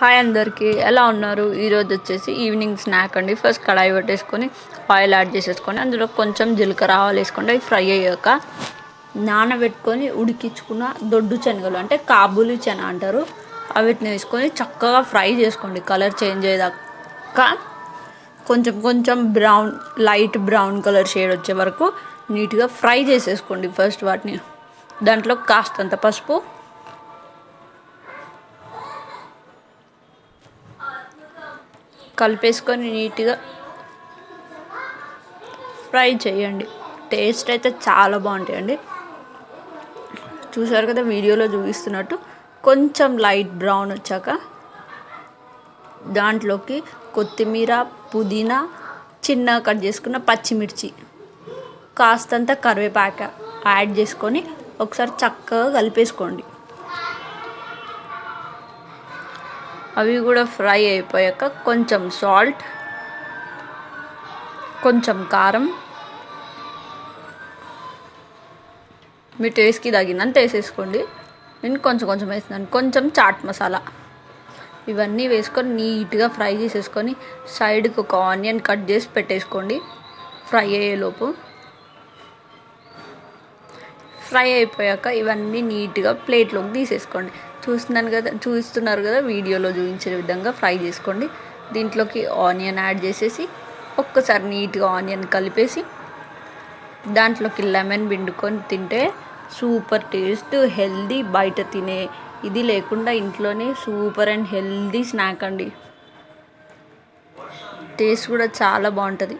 Hi అందరికీ, ఎలా ఉన్నారు? ఈరోజు వచ్చేసి ఈవినింగ్ స్నాక్ అండి. ఫస్ట్ కడాయి పెట్టేసుకొని ఆయిల్ యాడ్ చేసేసుకొని అందులో కొంచెం జీలకర్ర ఆవాలు వేసుకుంటే అవి ఫ్రై అయ్యాక నానబెట్టుకొని ఉడికించుకున్న దొడ్డు శనగలు అంటే కాబూలి చెన అంటారు, వీటిని వేసుకొని చక్కగా ఫ్రై చేసుకోండి. కలర్ చేంజ్ అయ్యేదాకా కొంచెం కొంచెం లైట్ బ్రౌన్ కలర్ షేడ్ వచ్చే వరకు నీట్గా ఫ్రై చేసేసుకోండి. ఫస్ట్ వాటిని దాంట్లో కాస్తంత పసుపు, కలిపేసుకొని నీట్గా ఫ్రై చేయండి. టేస్ట్ అయితే చాలా బాగుంటాయండి. చూసారు కదా వీడియోలో చూపిస్తున్నట్టు కొంచెం లైట్ బ్రౌన్ వచ్చాక దాంట్లోకి కొత్తిమీర, పుదీనా, చిన్నగా కట్ చేసుకున్న పచ్చిమిర్చి, కాస్తంత కరివేపాకు యాడ్ చేసుకొని ఒకసారి చక్కగా కలిపేసుకోండి. అవి కూడా ఫ్రై అయిపోయాక కొంచెం సాల్ట్, కొంచెం కారం, మీ టేస్ట్కి తగినంత వేసేసుకోండి. నేను కొంచెం కొంచెం వేస్తున్నాను. కొంచెం చాట్ మసాలా, ఇవన్నీ వేసుకొని నీట్గా ఫ్రై చేసేసుకొని సైడ్కి ఒక ఆనియన్ కట్ చేసి పెట్టేసుకోండి. ఫ్రై అయ్యేలోపు ఫ్రై అయిపోయాక ఇవన్నీ నీట్గా ప్లేట్లోకి తీసేసుకోండి. చూస్తున్నారు కదా వీడియోలో చూపించే విధంగా ఫ్రై చేసుకోండి. దీంట్లోకి ఆనియన్ యాడ్ చేసేసి ఒక్కసారి నీట్గా ఆనియన్ కలిపేసి దాంట్లోకి లెమన్ పిండుకొని తింటే సూపర్ టేస్ట్, హెల్దీ. బయట తినే ఇది లేకుండా ఇంట్లోనే సూపర్ అండ్ హెల్దీ స్నాక్ అండి. టేస్ట్ కూడా చాలా బాగుంటుంది.